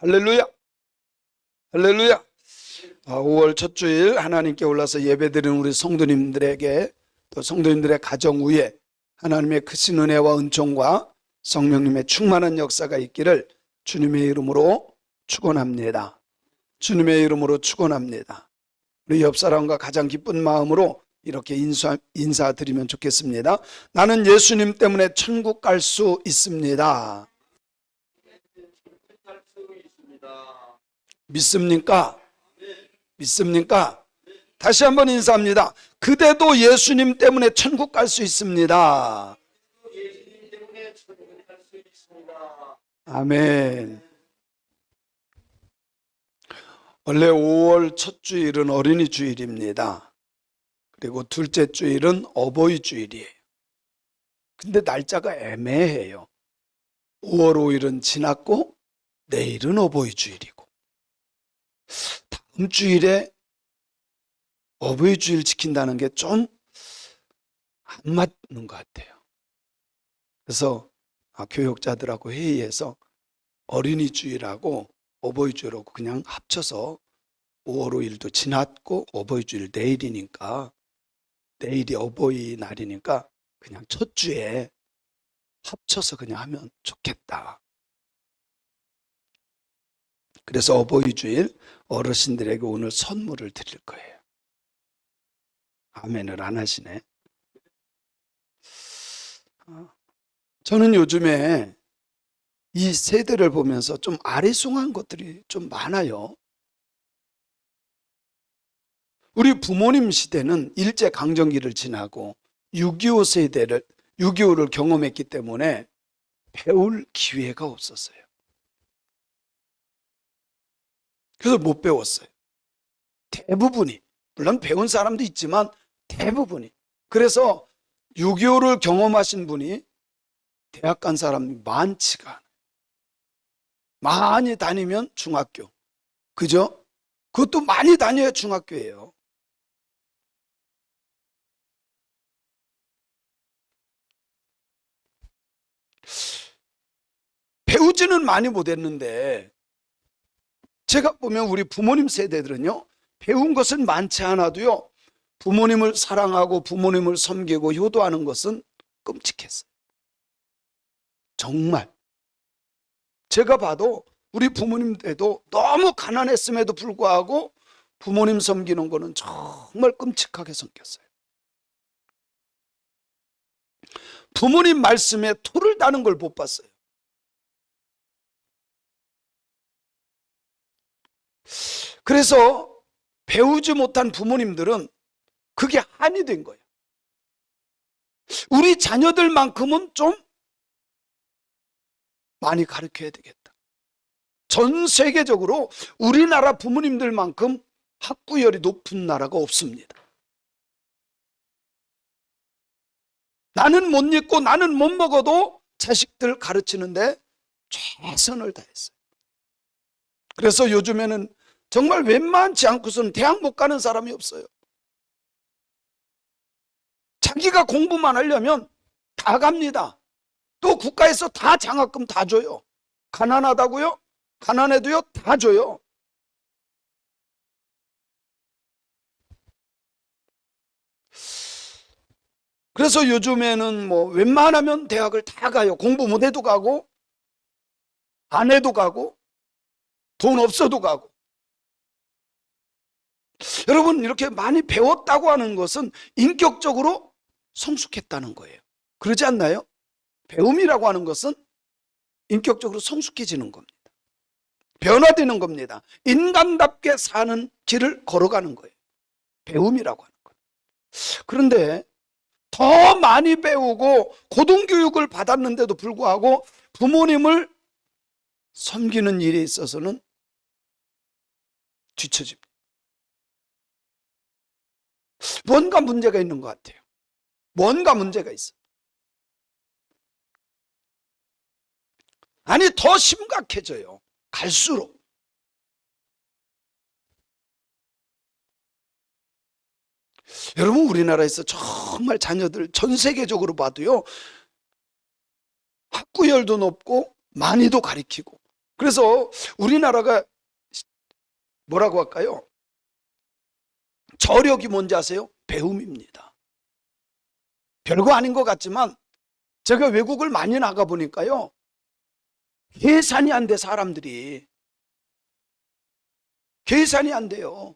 할렐루야, 할렐루야. 5월 첫 주일 하나님께 올라서 예배드리는 우리 성도님들에게, 또 성도님들의 가정 위에 하나님의 크신 은혜와 은총과 성령님의 충만한 역사가 있기를 주님의 이름으로 축원합니다. 주님의 이름으로 축원합니다. 우리 옆 사람과 가장 기쁜 마음으로 이렇게 인사드리면 좋겠습니다. 나는 예수님 때문에 천국 갈 수 있습니다. 믿습니까? 믿습니까? 다시 한번 인사합니다. 그대도 예수님 때문에 천국 갈 수 있습니다. 아멘. 원래 5월 첫 주일은 어린이 주일입니다. 그리고 둘째 주일은 어버이 주일이에요. 근데 날짜가 애매해요. 5월 5일은 지났고 내일은 어버이 주일이고, 다음 주일에 어버이 주일 지킨다는 게 좀 안 맞는 것 같아요. 그래서 교육자들하고 회의해서 어린이 주일하고 어버이 주일하고 그냥 합쳐서 5월 5일도 지났고 어버이 주일 내일이니까, 내일이 어버이 날이니까 그냥 첫 주에 합쳐서 그냥 하면 좋겠다. 그래서 어버이 주일 어르신들에게 오늘 선물을 드릴 거예요. 아멘을 안 하시네. 저는 요즘에 이 세대를 보면서 좀 아리송한 것들이 좀 많아요. 우리 부모님 시대는 일제강점기를 지나고 6.25 세대를, 6.25를 경험했기 때문에 배울 기회가 없었어요. 그래서 못 배웠어요. 대부분이, 물론 배운 사람도 있지만 대부분이. 그래서 6.25를 경험하신 분이 대학 간 사람이 많지가 않아요. 많이 다니면 중학교, 그죠? 그것도 많이 다녀야 중학교예요. 배우지는 많이 못했는데, 제가 보면 우리 부모님 세대들은요, 배운 것은 많지 않아도요, 부모님을 사랑하고 부모님을 섬기고 효도하는 것은 끔찍했어요. 정말 제가 봐도 우리 부모님 때도 너무 가난했음에도 불구하고 부모님 섬기는 거는 정말 끔찍하게 섬겼어요. 부모님 말씀에 토를 다는 걸 못 봤어요. 그래서 배우지 못한 부모님들은 그게 한이 된 거예요. 우리 자녀들만큼은 좀 많이 가르쳐야 되겠다. 전 세계적으로 우리나라 부모님들만큼 학구열이 높은 나라가 없습니다. 나는 못 읽고 나는 못 먹어도 자식들 가르치는데 최선을 다했어요. 그래서 요즘에는 정말 웬만치 않고서는 대학 못 가는 사람이 없어요. 자기가 공부만 하려면 다 갑니다. 또 국가에서 다 장학금 다 줘요. 가난하다고요? 가난해도요? 다 줘요. 그래서 요즘에는 뭐 웬만하면 대학을 다 가요. 공부 못해도 가고 안 해도 가고 돈 없어도 가고. 여러분, 이렇게 많이 배웠다고 하는 것은 인격적으로 성숙했다는 거예요. 그러지 않나요? 배움이라고 하는 것은 인격적으로 성숙해지는 겁니다. 변화되는 겁니다. 인간답게 사는 길을 걸어가는 거예요. 배움이라고 하는 거예요. 그런데 더 많이 배우고 고등교육을 받았는데도 불구하고 부모님을 섬기는 일에 있어서는 뒤처집니다. 뭔가 문제가 있는 것 같아요. 뭔가 문제가 있어요. 아니, 더 심각해져요. 갈수록. 여러분, 우리나라에서 정말 자녀들 전 세계적으로 봐도요, 학구열도 높고 많이도 가르치고 그래서 우리나라가 뭐라고 할까요? 저력이 뭔지 아세요? 배움입니다. 별거 아닌 것 같지만 제가 외국을 많이 나가 보니까요, 계산이 안 돼. 사람들이 계산이 안 돼요.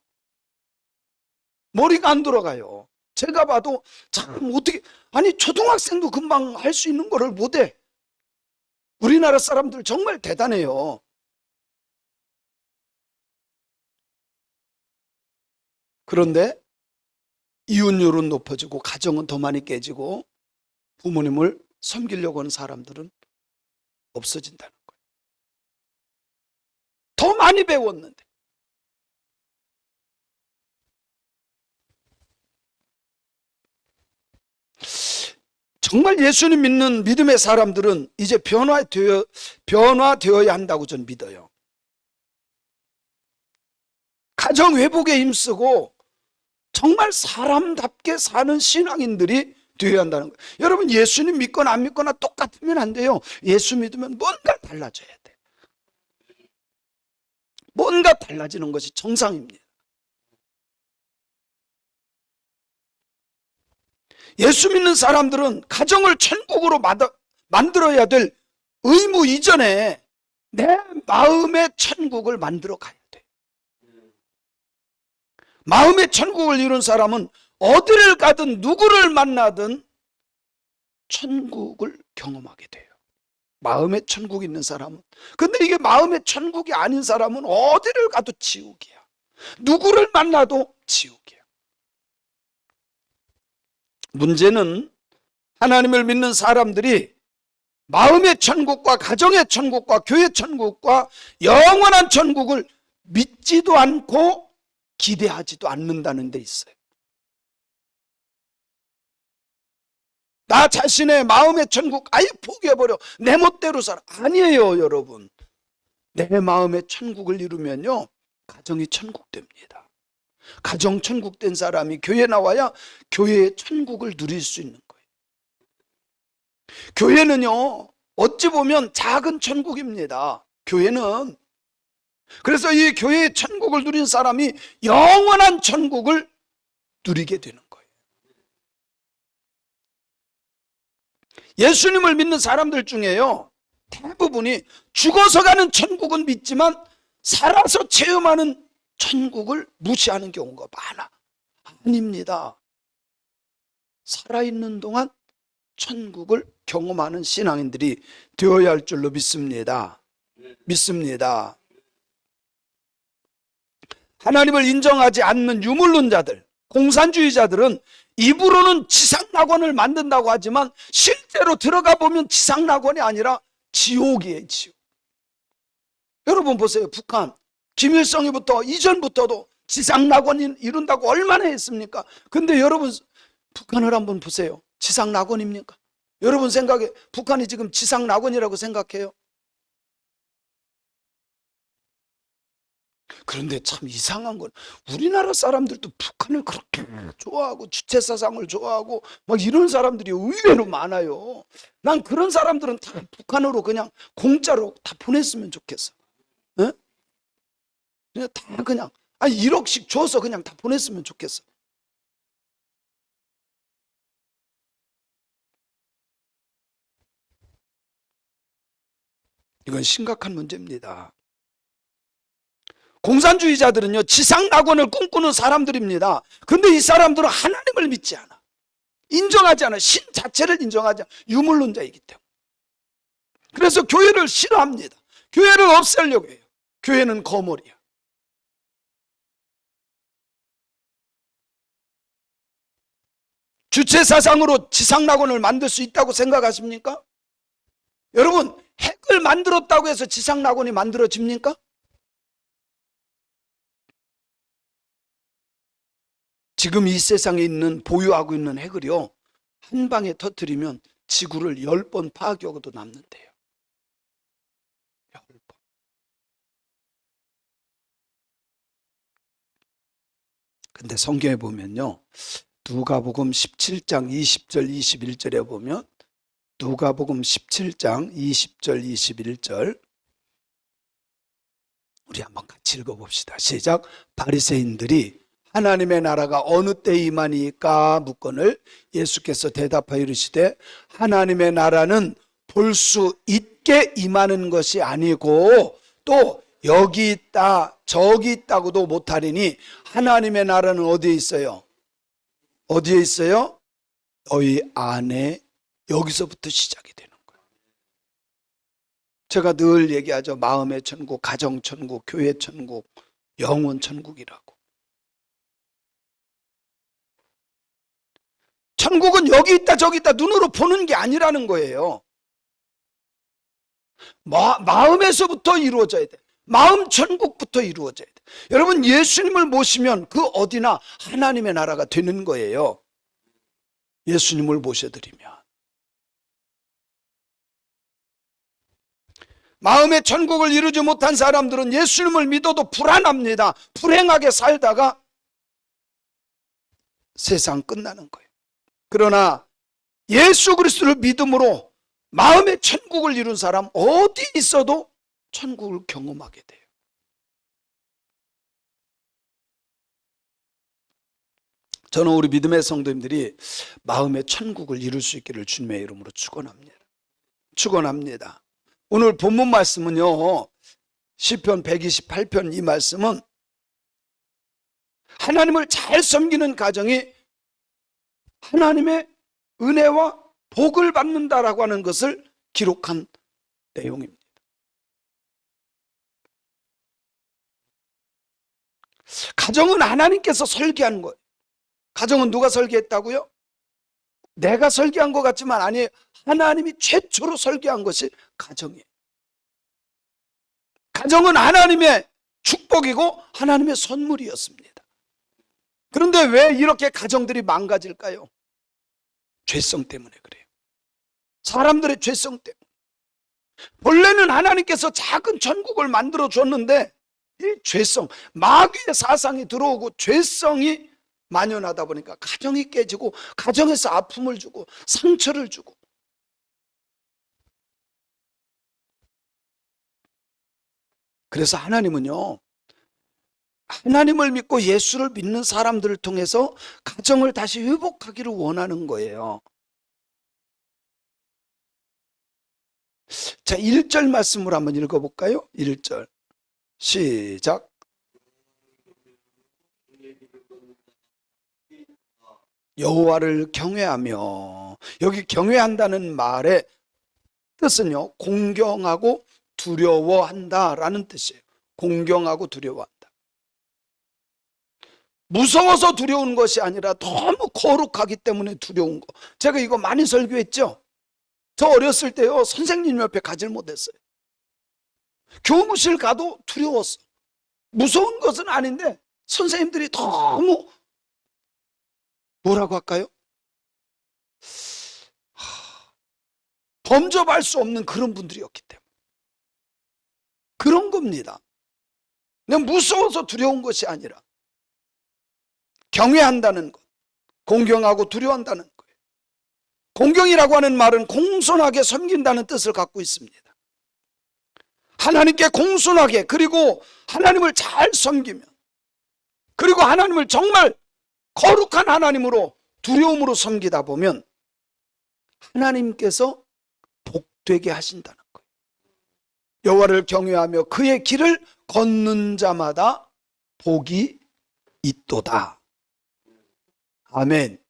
머리가 안 들어가요. 제가 봐도 참 어떻게, 아니 초등학생도 금방 할 수 있는 거를 못해. 우리나라 사람들 정말 대단해요. 그런데 이혼율은 높아지고 가정은 더 많이 깨지고 부모님을 섬기려고 하는 사람들은 없어진다는 거예요. 더 많이 배웠는데. 정말 예수님 믿는 믿음의 사람들은 이제 변화되어야 한다고 저는 믿어요. 가정 회복에 힘쓰고 정말 사람답게 사는 신앙인들이 되어야 한다는 거예요. 여러분, 예수님 믿거나 안 믿거나 똑같으면 안 돼요. 예수 믿으면 뭔가 달라져야 돼. 뭔가 달라지는 것이 정상입니다. 예수 믿는 사람들은 가정을 천국으로 만들어야 될 의무 이전에 내 마음의 천국을 만들어 가야 돼. 마음의 천국을 이룬 사람은 어디를 가든 누구를 만나든 천국을 경험하게 돼요. 마음의 천국이 있는 사람은. 근데 이게 마음의 천국이 아닌 사람은 어디를 가도 지옥이야. 누구를 만나도 지옥이야. 문제는 하나님을 믿는 사람들이 마음의 천국과 가정의 천국과 교회 천국과 영원한 천국을 믿지도 않고 기대하지도 않는다는 데 있어요. 나 자신의 마음의 천국 아예 포기해버려. 내 멋대로 살아. 아니에요, 여러분. 내 마음의 천국을 이루면요, 가정이 천국됩니다. 가정 천국된 사람이 교회 나와야 교회의 천국을 누릴 수 있는 거예요. 교회는요, 어찌 보면 작은 천국입니다. 교회는. 그래서 이 교회의 천국을 누린 사람이 영원한 천국을 누리게 되는 거예요. 예수님을 믿는 사람들 중에요, 대부분이 죽어서 가는 천국은 믿지만 살아서 체험하는 천국을 무시하는 경우가 많아. 아닙니다. 살아있는 동안 천국을 경험하는 신앙인들이 되어야 할 줄로 믿습니다. 믿습니다. 하나님을 인정하지 않는 유물론자들, 공산주의자들은 입으로는 지상낙원을 만든다고 하지만 실제로 들어가 보면 지상낙원이 아니라 지옥이에요, 지옥. 여러분 보세요. 북한 김일성이부터 이전부터도 지상낙원 이룬다고 얼마나 했습니까? 근데 여러분 북한을 한번 보세요. 지상낙원입니까? 여러분 생각에 북한이 지금 지상낙원이라고 생각해요? 그런데 참 이상한 건 우리나라 사람들도 북한을 그렇게 좋아하고 주체사상을 좋아하고 막 이런 사람들이 의외로 많아요. 난 그런 사람들은 다 북한으로 그냥 공짜로 다 보냈으면 좋겠어. 에? 그냥 다 그냥 1억씩 줘서 그냥 다 보냈으면 좋겠어. 이건 심각한 문제입니다. 공산주의자들은요, 지상낙원을 꿈꾸는 사람들입니다. 근데 이 사람들은 하나님을 믿지 않아. 인정하지 않아. 신 자체를 인정하지 않아. 유물론자이기 때문에. 그래서 교회를 싫어합니다. 교회를 없애려고 해요. 교회는 거물이야. 주체사상으로 지상낙원을 만들 수 있다고 생각하십니까? 여러분, 핵을 만들었다고 해서 지상낙원이 만들어집니까? 지금 이 세상에 있는 보유하고 있는 핵을요, 한 방에 터뜨리면 지구를 10번 파괴하고도 남는데요. 10번. 근데 성경에 보면요, 누가복음 17장 20절 21절에 보면, 누가복음 17장 20절 21절 우리 한번 같이 읽어봅시다. 시작. 바리새인들이 하나님의 나라가 어느 때 임하니까 묻거늘 예수께서 대답하여 이르시되 하나님의 나라는 볼 수 있게 임하는 것이 아니고 또 여기 있다 저기 있다고도 못하리니 하나님의 나라는 어디에 있어요? 어디에 있어요? 너희 안에. 여기서부터 시작이 되는 거예요. 제가 늘 얘기하죠. 마음의 천국, 가정 천국, 교회 천국, 영혼 천국이라고. 천국은 여기 있다 저기 있다 눈으로 보는 게 아니라는 거예요. 마음에서부터 이루어져야 돼. 마음 천국부터 이루어져야 돼. 여러분, 예수님을 모시면 그 어디나 하나님의 나라가 되는 거예요. 예수님을 모셔드리면. 마음의 천국을 이루지 못한 사람들은 예수님을 믿어도 불안합니다. 불행하게 살다가 세상 끝나는 거예요. 그러나 예수 그리스도를 믿음으로 마음의 천국을 이룬 사람 어디 있어도 천국을 경험하게 돼요. 저는 우리 믿음의 성도님들이 마음의 천국을 이룰 수 있기를 주님의 이름으로 축원합니다. 축원합니다. 오늘 본문 말씀은요, 시편 128편 이 말씀은 하나님을 잘 섬기는 가정이 하나님의 은혜와 복을 받는다라고 하는 것을 기록한 내용입니다. 가정은 하나님께서 설계한 거예요. 가정은 누가 설계했다고요? 내가 설계한 것 같지만 아니에요. 하나님이 최초로 설계한 것이 가정이에요. 가정은 하나님의 축복이고 하나님의 선물이었습니다. 그런데 왜 이렇게 가정들이 망가질까요? 죄성 때문에 그래요. 사람들의 죄성 때문에. 본래는 하나님께서 작은 천국을 만들어 줬는데 이 죄성, 마귀의 사상이 들어오고 죄성이 만연하다 보니까 가정이 깨지고 가정에서 아픔을 주고 상처를 주고. 그래서 하나님은요, 하나님을 믿고 예수를 믿는 사람들을 통해서 가정을 다시 회복하기를 원하는 거예요. 자, 1절 말씀을 한번 읽어볼까요? 1절 시작. 여호와를 경외하며, 여기 경외한다는 말의 뜻은요, 공경하고 두려워한다라는 뜻이에요. 공경하고 두려워한다. 무서워서 두려운 것이 아니라 너무 거룩하기 때문에 두려운 거. 제가 이거 많이 설교했죠. 저 어렸을 때요, 선생님 옆에 가질 못했어요. 교무실 가도 두려웠어. 무서운 것은 아닌데 선생님들이 너무 뭐라고 할까요? 범접할 수 없는 그런 분들이었기 때문에 그런 겁니다. 내가 무서워서 두려운 것이 아니라 경외한다는 것, 공경하고 두려워한다는 거예요. 공경이라고 하는 말은 공손하게 섬긴다는 뜻을 갖고 있습니다. 하나님께 공손하게, 그리고 하나님을 잘 섬기면, 그리고 하나님을 정말 거룩한 하나님으로 두려움으로 섬기다 보면 하나님께서 복되게 하신다는 거예요. 여호와를 경외하며 그의 길을 걷는 자마다 복이 있도다. 아멘.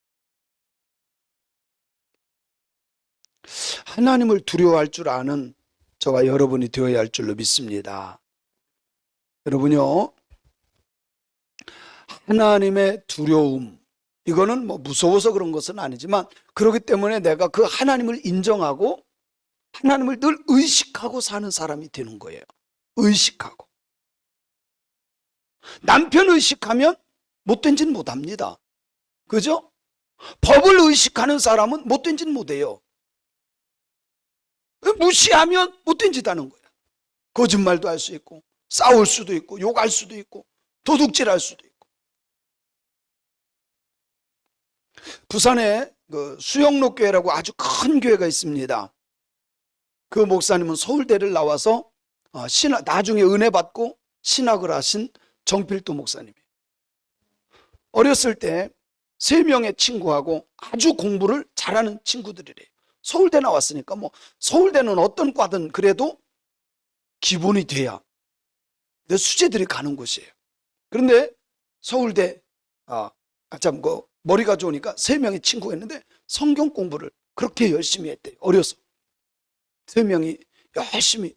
하나님을 두려워할 줄 아는 저와 여러분이 되어야 할 줄로 믿습니다. 여러분요, 하나님의 두려움, 이거는 뭐 무서워서 그런 것은 아니지만 그렇기 때문에 내가 그 하나님을 인정하고 하나님을 늘 의식하고 사는 사람이 되는 거예요. 의식하고. 남편 의식하면 못된 짓 못합니다. 그죠? 법을 의식하는 사람은 못된 짓 못해요. 무시하면 못된 짓 하는 거야. 거짓말도 할 수 있고, 싸울 수도 있고, 욕할 수도 있고, 도둑질할 수도 있고. 부산에 그 수영로 교회라고 아주 큰 교회가 있습니다. 그 목사님은 서울대를 나와서 나중에 은혜 받고 신학을 하신 정필도 목사님이에요. 어렸을 때 3명의 친구하고 아주 공부를 잘하는 친구들이래요. 서울대 나왔으니까 뭐 서울대는 어떤 과든 그래도 기본이 돼야 내 수재들이 가는 곳이에요. 그런데 서울대 머리가 좋으니까 3명의 친구가 있는데 성경 공부를 그렇게 열심히 했대요. 어려서 3명이 열심히.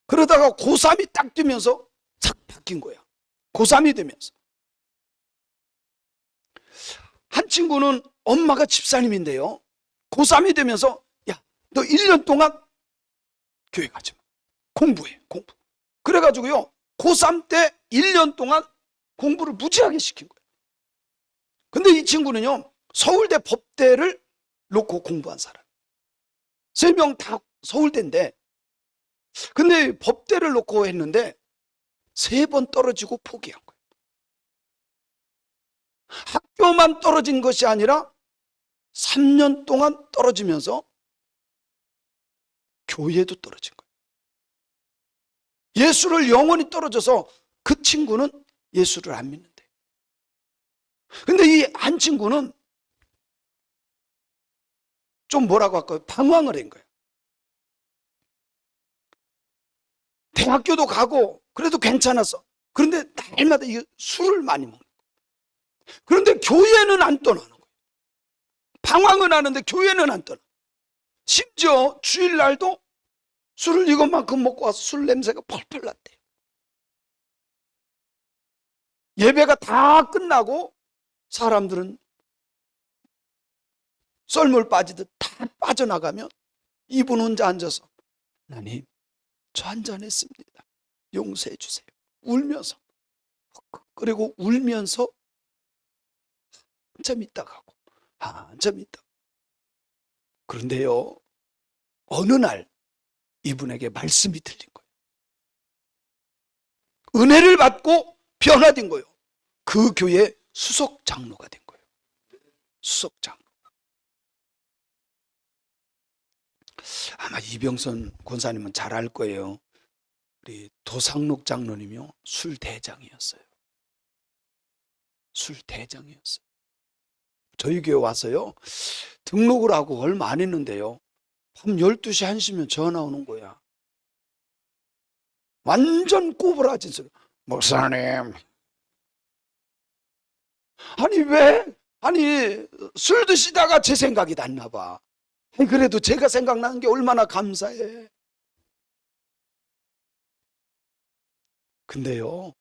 그러다가 고3이 딱 되면서 싹 바뀐 거야. 고3이 되면서. 한 친구는 엄마가 집사님인데요, 고3이 되면서 야, 너 1년 동안 교회 가지 마. 공부해, 공부. 그래가지고요, 고3 때 1년 동안 공부를 무지하게 시킨 거예요. 근데 이 친구는요, 서울대 법대를 놓고 공부한 사람. 3명 다 서울대인데, 근데 법대를 놓고 했는데 3번 떨어지고 포기한 거예요. 학교만 떨어진 것이 아니라 3년 동안 떨어지면서 교회도 떨어진 거예요. 예수를 영원히 떨어져서 그 친구는 예수를 안 믿는데. 근데 이 한 친구는 좀 뭐라고 할까요? 방황을 한 거예요. 대학교도 가고 그래도 괜찮았어. 그런데 날마다 술을 많이 먹는 거예요. 그런데 교회는 안 떠나는 거예요. 방황은 하는데 교회는 안 떠나. 심지어 주일날도 술을 이것만큼 먹고 와서 술 냄새가 펄펄 났대요. 예배가 다 끝나고 사람들은 썰물 빠지듯 다 빠져나가면 이분 혼자 앉아서 하나님, 저 한잔했습니다. 용서해 주세요. 울면서. 그리고 울면서 한참 있다 가고 한참 있다. 그런데요, 어느 날 이분에게 말씀이 들린 거예요. 은혜를 받고 변화된 거예요. 그 교회 수석 장로가 된 거예요. 수석 장로. 아마 이병선 권사님은 잘 알 거예요. 우리 도상록 장로님이요, 술 대장이었어요. 술 대장이었어요. 저희 교회 와서요, 등록을 하고 얼마 안 했는데요, 밤 12시 1시면 전화 오는 거야. 완전 꼬부라진 소리. 목사님, 아니 술 드시다가 제 생각이 났나 봐. 그래도 제가 생각나는 게 얼마나 감사해. 근데요,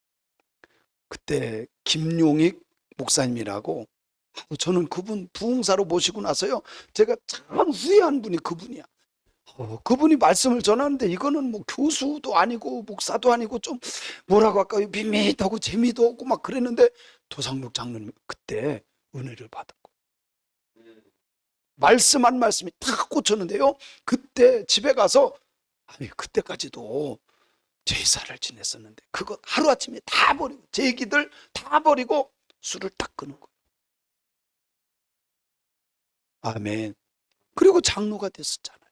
그때 김용익 목사님이라고, 저는 그분 부흥사로 모시고 나서요, 제가 참 후회한 분이 그분이야. 그분이 말씀을 전하는데 이거는 뭐 교수도 아니고 목사도 아니고 좀 뭐라고 할까요? 밋밋하고 재미도 없고 막 그랬는데 도상록 장로님 그때 은혜를 받은 거예요. 말씀 한 말씀이 탁 꽂혔는데요, 그때 집에 가서, 아니 그때까지도 제사를 지냈었는데 그거 하루아침에 다 버리고 제 얘기들 다 버리고 술을 딱 끊은 거예요. 아멘. 그리고 장로가 됐었잖아요.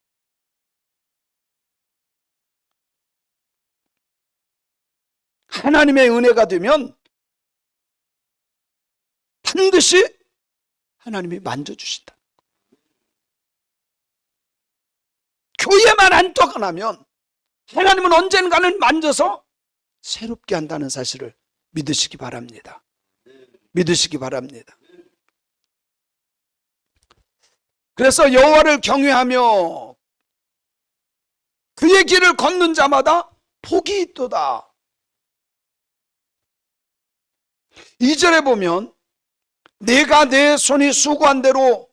하나님의 은혜가 되면 반드시 하나님이 만져주신다. 교회만 안 떠나면 하나님은 언젠가는 만져서 새롭게 한다는 사실을 믿으시기 바랍니다. 믿으시기 바랍니다. 그래서 여호와를 경외하며 그의 길을 걷는 자마다 복이 있도다. 2절에 보면 내가 내 손이 수고한 대로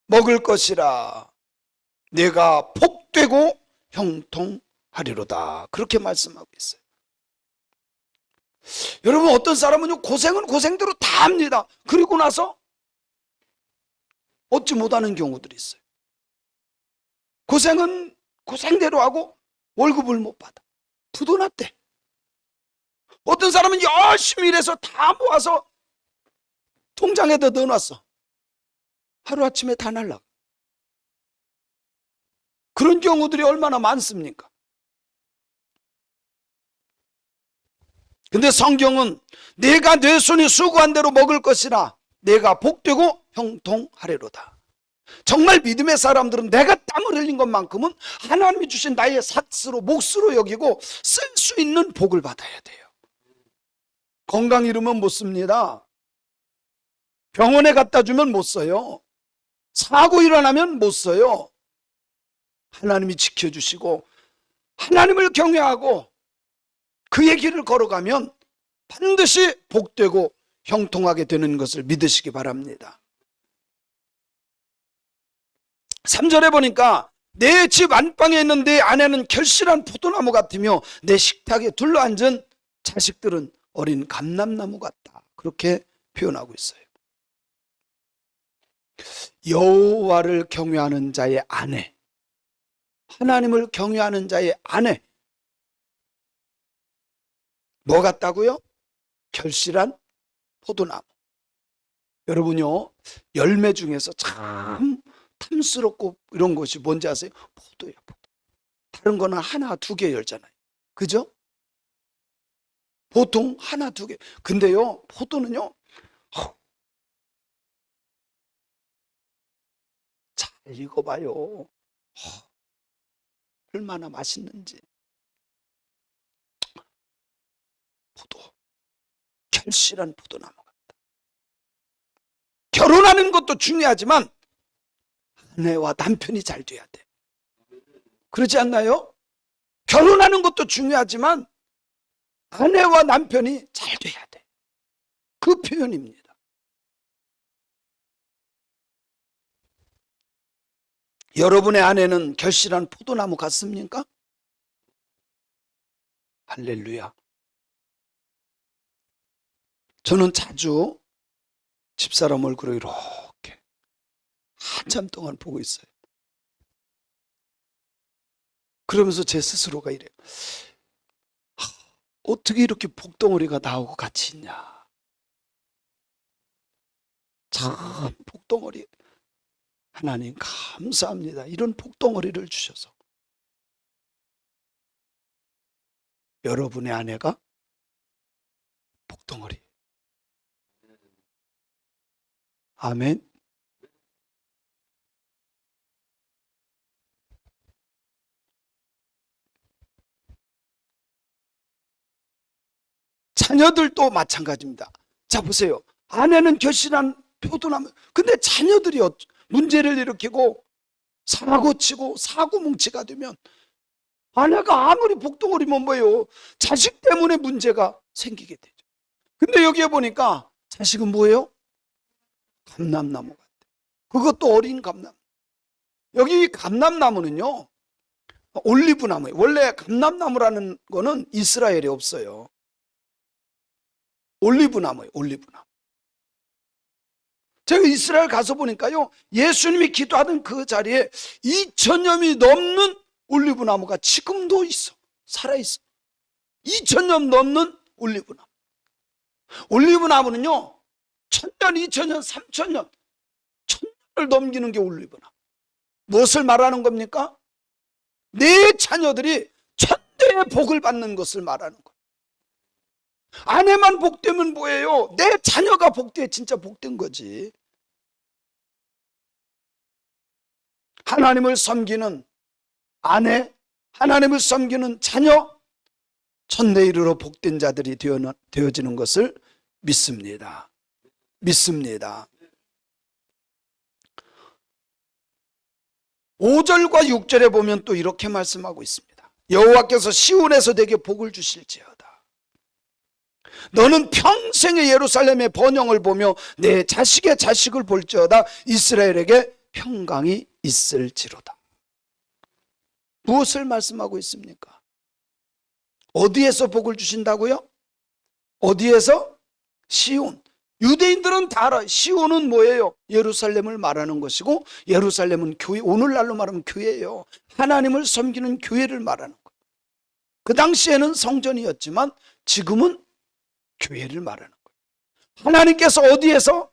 먹을 것이라, 내가 복되고 형통하리로다, 그렇게 말씀하고 있어요. 여러분, 어떤 사람은 고생은 고생대로 다 합니다. 그리고 나서 얻지 못하는 경우들이 있어요. 고생은 고생대로 하고 월급을 못 받아. 부도 났대. 어떤 사람은 열심히 일해서 다 모아서 통장에다 넣어놨어. 하루아침에 다 날라가. 그런 경우들이 얼마나 많습니까? 근데 성경은 내가 내 손이 수고한 대로 먹을 것이라 내가 복되고 형통하리로다. 정말 믿음의 사람들은 내가 땀을 흘린 것만큼은 하나님이 주신 나의 삭스로 몫으로 여기고 쓸 수 있는 복을 받아야 돼요. 건강 잃으면 못 씁니다. 병원에 갖다 주면 못 써요. 사고 일어나면 못 써요. 하나님이 지켜주시고 하나님을 경외하고 그의 길을 걸어가면 반드시 복되고 형통하게 되는 것을 믿으시기 바랍니다. 3절에 보니까 내 집 안방에 있는 내 아내는 결실한 포도나무 같으며 내 식탁에 둘러앉은 자식들은 어린 감람나무 같다. 그렇게 표현하고 있어요. 여호와를 경외하는 자의 아내, 하나님을 경외하는 자의 아내, 뭐 같다고요? 결실한 포도나무. 여러분요, 열매 중에서 참 탐스럽고 이런 것이 뭔지 아세요? 포도예요, 포도. 다른 거는 하나, 두 개 열잖아요. 그죠? 보통 하나, 두 개. 근데요, 포도는요, 잘 읽어봐요. 얼마나 맛있는지. 포도, 결실한 포도나무 같다. 결혼하는 것도 중요하지만 아내와 남편이 잘 돼야 돼. 그렇지 않나요? 결혼하는 것도 중요하지만 아내와 남편이 잘 돼야 돼. 그 표현입니다. 여러분의 아내는 결실한 포도나무 같습니까? 할렐루야. 저는 자주 집사람 얼굴을 이렇게 한참 동안 보고 있어요. 그러면서 제 스스로가 이래요. 어떻게 이렇게 복덩어리가 나오고 같이 있냐. 참 복덩어리. 하나님 감사합니다. 이런 복덩어리를 주셔서. 여러분의 아내가 복덩어리. 아멘. 자녀들도 마찬가지입니다. 자, 보세요. 아내는 결실한 포도나무. 근데 자녀들이 문제를 일으키고 사고치고 사고뭉치가 되면 아내가 아무리 복덩어리면 뭐예요? 자식 때문에 문제가 생기게 되죠. 근데 여기에 보니까 자식은 뭐예요? 감람나무 같아요. 그것도 어린 감람. 여기 감람나무는요, 올리브나무예요. 원래 감람나무라는 거는 이스라엘에 없어요. 올리브나무예요, 올리브나무. 제가 이스라엘 가서 보니까요, 예수님이 기도하던 그 자리에 2000년이 넘는 올리브나무가 지금도 있어. 살아있어. 2000년 넘는 올리브나무. 올리브나무는요, 1000년, 2000년, 3000년, 1000년을 넘기는 게 올리브나무. 무엇을 말하는 겁니까? 내 자녀들이 천대의 복을 받는 것을 말하는 거예요. 아내만 복되면 뭐예요? 내 자녀가 복돼. 진짜 복된 거지. 하나님을 섬기는 아내, 하나님을 섬기는 자녀, 천대 이르러 복된 자들이 되어지는 것을 믿습니다. 믿습니다. 5절과 6절에 보면 또 이렇게 말씀하고 있습니다. 여호와께서 시온에서 내게 복을 주실지어다. 너는 평생의 예루살렘의 번영을 보며 내 자식의 자식을 볼지어다. 이스라엘에게 평강이 있을지로다. 무엇을 말씀하고 있습니까? 어디에서 복을 주신다고요? 어디에서? 시온. 유대인들은 다 알아요. 시온은 뭐예요? 예루살렘을 말하는 것이고, 예루살렘은 교회, 오늘날로 말하면 교회예요. 하나님을 섬기는 교회를 말하는 거예요. 그 당시에는 성전이었지만 지금은 교회를 말하는 거예요. 하나님께서 어디에서?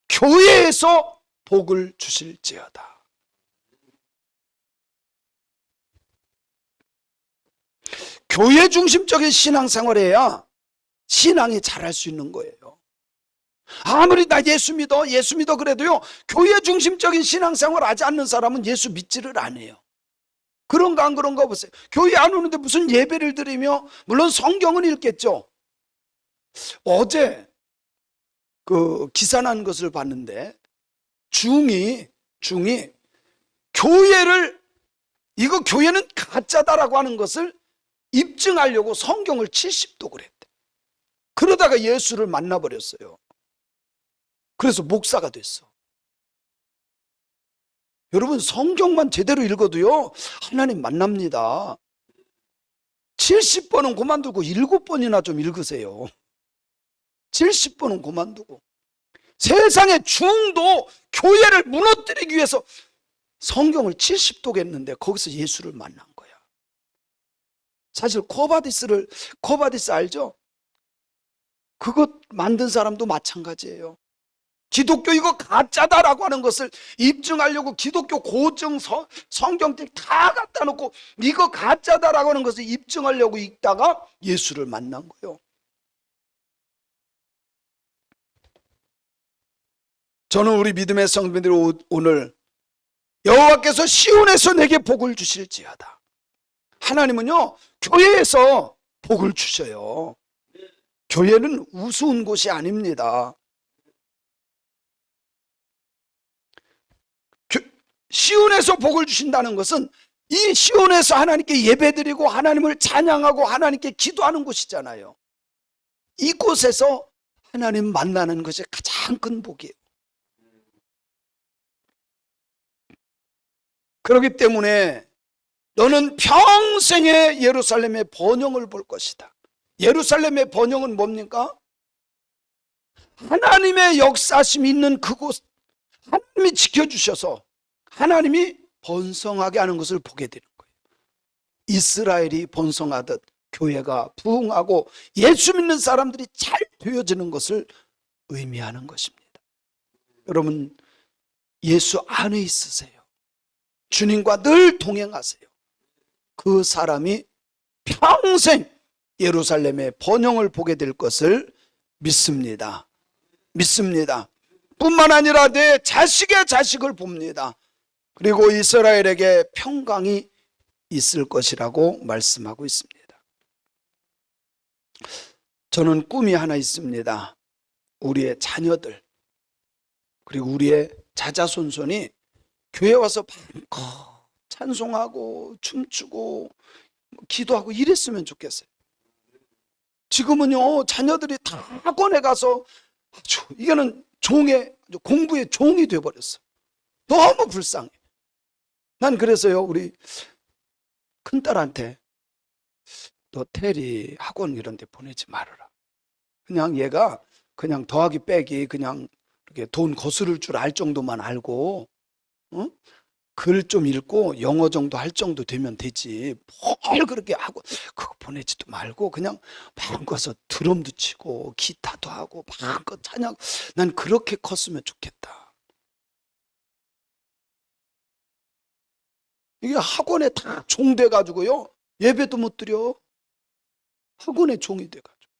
교회에서 복을 주실지어다. 교회 중심적인 신앙생활을 해야 신앙이 자랄 수 있는 거예요. 아무리 나 예수 믿어 그래도요, 교회 중심적인 신앙생활 하지 않는 사람은 예수 믿지를 않아요. 그런가 안 그런가 보세요. 교회 안 오는데 무슨 예배를 드리며, 물론 성경은 읽겠죠. 어제 그 기사 난 것을 봤는데 중이 교회를, 이거 교회는 가짜다라고 하는 것을 입증하려고 성경을 70독을 했대. 그러다가 예수를 만나버렸어요. 그래서 목사가 됐어. 여러분, 성경만 제대로 읽어도요, 하나님 만납니다. 70번은 그만두고 7번이나 좀 읽으세요. 70번은 그만두고. 세상의 중도 교회를 무너뜨리기 위해서 성경을 70독 했는데 거기서 예수를 만난 거야. 사실 코바디스 알죠? 그것 만든 사람도 마찬가지예요. 기독교 이거 가짜다라고 하는 것을 입증하려고 기독교 고증 성경책 다 갖다 놓고 이거 가짜다라고 하는 것을 입증하려고 읽다가 예수를 만난 거예요. 저는 우리 믿음의 성도들이 오늘 여호와께서 시온에서 내게 복을 주실지어다. 하나님은요, 교회에서 복을 주셔요. 교회는 우스운 곳이 아닙니다. 시온에서 복을 주신다는 것은 이 시온에서 하나님께 예배드리고 하나님을 찬양하고 하나님께 기도하는 곳이잖아요. 이곳에서 하나님 만나는 것이 가장 큰 복이에요. 그렇기 때문에 너는 평생에 예루살렘의 번영을 볼 것이다. 예루살렘의 번영은 뭡니까? 하나님의 역사심이 있는 그곳, 하나님이 지켜주셔서 하나님이 번성하게 하는 것을 보게 되는 거예요. 이스라엘이 번성하듯 교회가 부흥하고 예수 믿는 사람들이 잘 되어지는 것을 의미하는 것입니다. 여러분, 예수 안에 있으세요. 주님과 늘 동행하세요. 그 사람이 평생 예루살렘의 번영을 보게 될 것을 믿습니다. 뿐만 아니라 내 자식의 자식을 봅니다. 그리고 이스라엘에게 평강이 있을 것이라고 말씀하고 있습니다. 저는 꿈이 하나 있습니다. 우리의 자녀들 그리고 우리의 자자손손이 교회 와서 마음껏 찬송하고 춤추고 기도하고 이랬으면 좋겠어요. 지금은요, 자녀들이 다 학원에 가서 이거는 공부의 종이 되어버렸어. 너무 불쌍해. 난 그래서요, 우리 큰딸한테 너 테리 학원 이런 데 보내지 말아라. 그냥 얘가 그냥 더하기 빼기 그냥 이렇게 돈 거스를 줄 알 정도만 알고 글 좀 읽고 영어 정도 할 정도 되면 되지. 뭘 그렇게 하고 그거 보내지도 말고 그냥 마음껏 드럼도 치고 기타도 하고 마음껏 찬양. 난 그렇게 컸으면 좋겠다. 이게 학원에 다 종돼가지고요, 예배도 못 드려. 학원에 종이 돼가지고.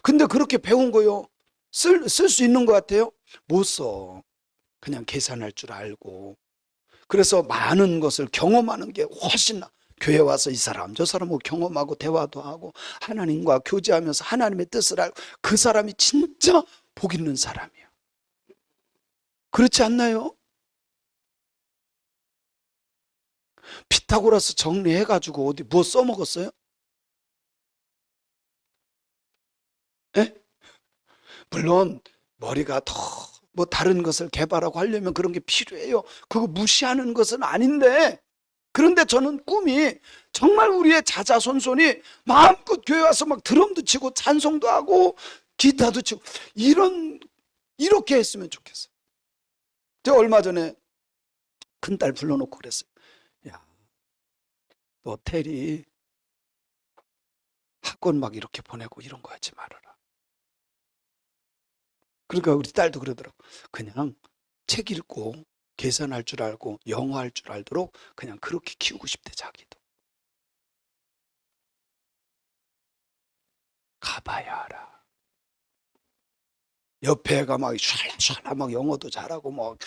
근데 그렇게 배운 거요, 쓸 수 있는 것 같아요? 못 써. 그냥 계산할 줄 알고. 그래서 많은 것을 경험하는 게 훨씬 교회 와서 이 사람 저 사람하고 경험하고 대화도 하고 하나님과 교제하면서 하나님의 뜻을 알고, 그 사람이 진짜 복 있는 사람이에요. 그렇지 않나요? 피타고라스 정리해가지고 어디 뭐 써먹었어요? 에? 물론 머리가 더 뭐 다른 것을 개발하고 하려면 그런 게 필요해요. 그거 무시하는 것은 아닌데, 그런데 저는 꿈이 정말 우리의 자자손손이 마음껏 교회 와서 막 드럼도 치고 찬송도 하고 기타도 치고 이렇게 했으면 좋겠어요. 제가 얼마 전에 큰딸 불러놓고 그랬어요. 야, 너 테리 학원 막 이렇게 보내고 이런 거 하지 말아라. 그러니까 우리 딸도 그러더라고. 그냥 책 읽고 계산할 줄 알고 영어 할 줄 알도록 그냥 그렇게 키우고 싶대, 자기도. 가봐야 알아. 옆에 애가 막 샬라샬라 막 영어도 잘하고 뭐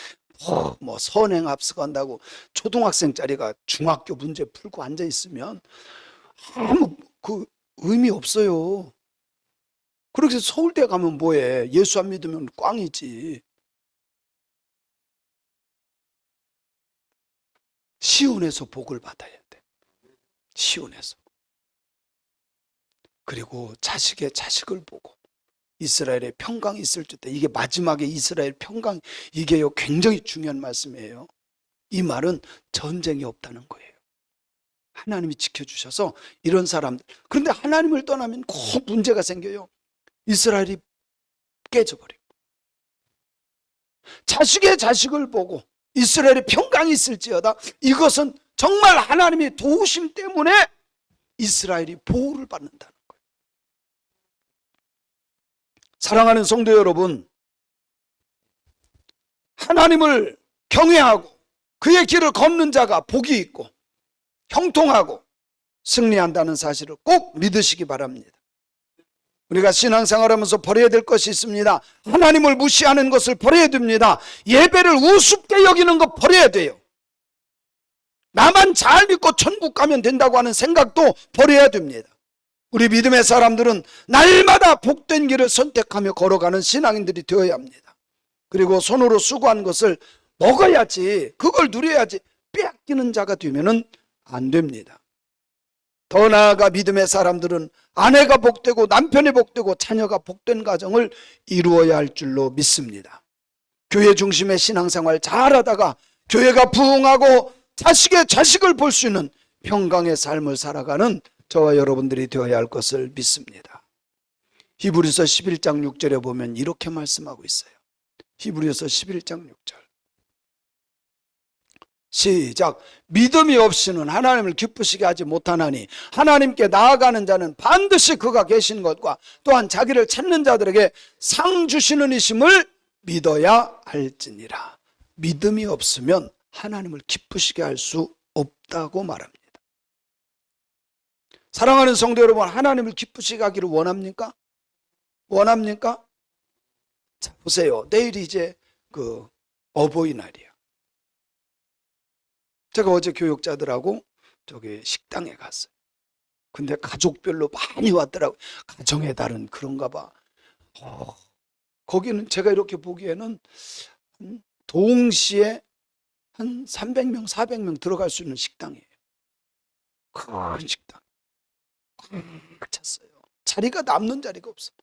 선행 합숙한다고 초등학생짜리가 중학교 문제 풀고 앉아 있으면 아무 그 의미 없어요. 그렇게 서울대 가면 뭐해? 예수 안 믿으면 꽝이지. 시온에서 복을 받아야 돼. 시온에서. 그리고 자식의 자식을 보고 이스라엘의 평강이 있을 때, 이게 마지막에 이스라엘 평강, 이게요 굉장히 중요한 말씀이에요. 이 말은 전쟁이 없다는 거예요. 하나님이 지켜주셔서 이런 사람들. 그런데 하나님을 떠나면 꼭 문제가 생겨요. 이스라엘이 깨져버리고 자식의 자식을 보고 이스라엘의 평강이 있을지어다. 이것은 정말 하나님의 도우심 때문에 이스라엘이 보호를 받는다는 거예요. 사랑하는 성도 여러분, 하나님을 경외하고 그의 길을 걷는 자가 복이 있고 형통하고 승리한다는 사실을 꼭 믿으시기 바랍니다. 우리가 신앙생활하면서 버려야 될 것이 있습니다. 하나님을 무시하는 것을 버려야 됩니다. 예배를 우습게 여기는 것 버려야 돼요. 나만 잘 믿고 천국 가면 된다고 하는 생각도 버려야 됩니다. 우리 믿음의 사람들은 날마다 복된 길을 선택하며 걸어가는 신앙인들이 되어야 합니다. 그리고 손으로 수고한 것을 먹어야지, 그걸 누려야지 빼앗기는 자가 되면 안 됩니다. 더 나아가 믿음의 사람들은 아내가 복되고 남편이 복되고 자녀가 복된 가정을 이루어야 할 줄로 믿습니다. 교회 중심의 신앙생활 잘하다가 교회가 부흥하고 자식의 자식을 볼 수 있는 평강의 삶을 살아가는 저와 여러분들이 되어야 할 것을 믿습니다. 히브리서 11장 6절에 보면 이렇게 말씀하고 있어요. 히브리서 11장 6절. 시작. 믿음이 없이는 하나님을 기쁘시게 하지 못하나니 하나님께 나아가는 자는 반드시 그가 계신 것과 또한 자기를 찾는 자들에게 상 주시는 이심을 믿어야 할지니라. 믿음이 없으면 하나님을 기쁘시게 할 수 없다고 말합니다. 사랑하는 성도 여러분, 하나님을 기쁘시게 하기를 원합니까? 원합니까? 자, 보세요. 내일이 이제 어버이날이야. 제가 어제 교육자들하고 저기 식당에 갔어요. 근데 가족별로 많이 왔더라고요. 가정의 달은 그런가 봐. 거기는 제가 이렇게 보기에는 동시에 한 300명, 400명 들어갈 수 있는 식당이에요. 큰 식당. 꽉 찼어요. 자리가 남는 자리가 없어요.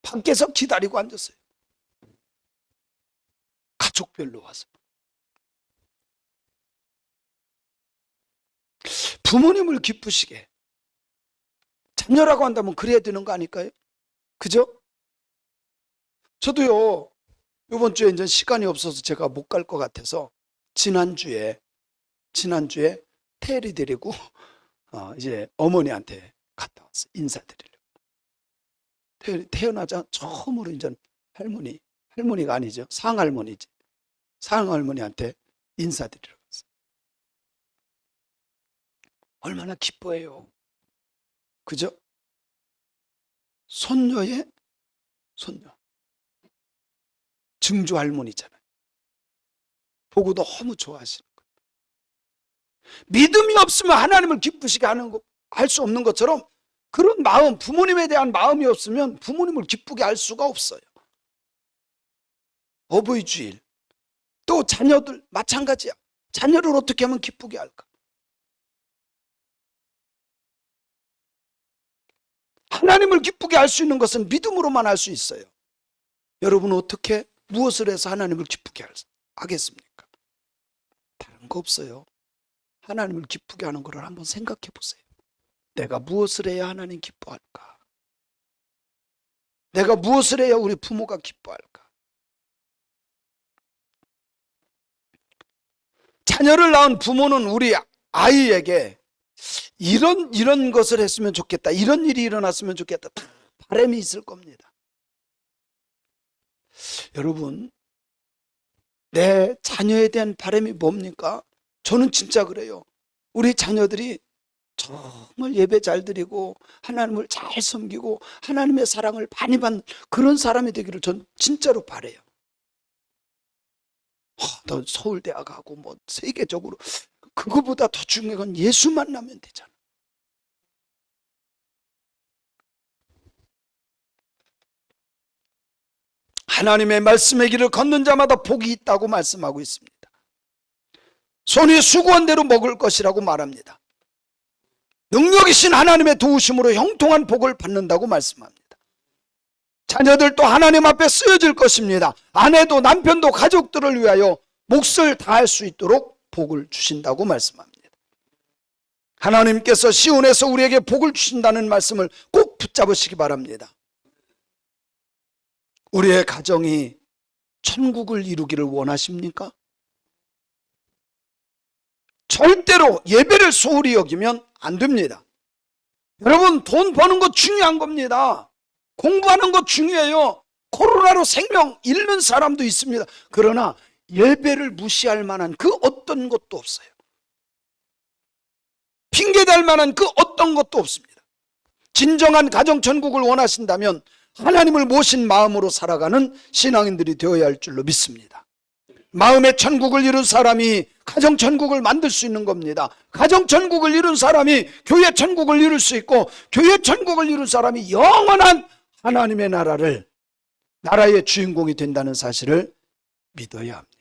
밖에서 기다리고 앉았어요. 가족별로 와서. 부모님을 기쁘시게 자녀라고 한다면 그래야 되는 거 아닐까요? 그죠? 저도요, 이번 주에 이제 시간이 없어서 제가 못 갈 것 같아서 지난주에 테리 데리고 이제 어머니한테 갔다 왔어요. 인사드리려고. 태어나자 처음으로 이제 할머니가 아니죠. 상할머니지. 상할머니한테 인사드리려고 갔어요. 얼마나 기뻐해요. 그죠? 손녀의 손녀. 증조 할머니잖아요. 보고 너무 좋아하시는 거예요. 믿음이 없으면 하나님을 기쁘시게 할 수 없는 것처럼 그런 마음, 부모님에 대한 마음이 없으면 부모님을 기쁘게 할 수가 없어요. 어버이 주일. 또 자녀들 마찬가지야. 자녀를 어떻게 하면 기쁘게 할까? 하나님을 기쁘게 할 수 있는 것은 믿음으로만 할 수 있어요. 여러분은 어떻게 무엇을 해서 하나님을 기쁘게 하겠습니까? 다른 거 없어요. 하나님을 기쁘게 하는 것을 한번 생각해 보세요. 내가 무엇을 해야 하나님 기뻐할까? 내가 무엇을 해야 우리 부모가 기뻐할까? 자녀를 낳은 부모는 우리 아이에게 이런 것을 했으면 좋겠다, 이런 일이 일어났으면 좋겠다, 다 바람이 있을 겁니다. 여러분, 내 자녀에 대한 바람이 뭡니까? 저는 진짜 그래요. 우리 자녀들이 정말 예배 잘 드리고 하나님을 잘 섬기고 하나님의 사랑을 많이 받는 그런 사람이 되기를 전 진짜로 바라요. 너 서울대학 가고 뭐 세계적으로 그거보다 더 중요한 건 예수 만나면 되잖아. 하나님의 말씀의 길을 걷는 자마다 복이 있다고 말씀하고 있습니다. 손이 수고한 대로 먹을 것이라고 말합니다. 능력이신 하나님의 도우심으로 형통한 복을 받는다고 말씀합니다. 자녀들도 하나님 앞에 쓰여질 것입니다. 아내도 남편도 가족들을 위하여 몫을 다할 수 있도록 복을 주신다고 말씀합니다. 하나님께서 시온에서 우리에게 복을 주신다는 말씀을 꼭 붙잡으시기 바랍니다. 우리의 가정이 천국을 이루기를 원하십니까? 절대로 예배를 소홀히 여기면 안 됩니다. 여러분, 돈 버는 거 중요한 겁니다. 공부하는 거 중요해요. 코로나로 생명 잃는 사람도 있습니다. 그러나 예배를 무시할 만한 그 어떤 것도 없어요. 핑계댈 만한 그 어떤 것도 없습니다. 진정한 가정천국을 원하신다면 하나님을 모신 마음으로 살아가는 신앙인들이 되어야 할 줄로 믿습니다. 마음의 천국을 이룬 사람이 가정천국을 만들 수 있는 겁니다. 가정천국을 이룬 사람이 교회 천국을 이룰 수 있고, 교회 천국을 이룬 사람이 영원한 하나님의 나라의 주인공이 된다는 사실을 믿어야 합니다.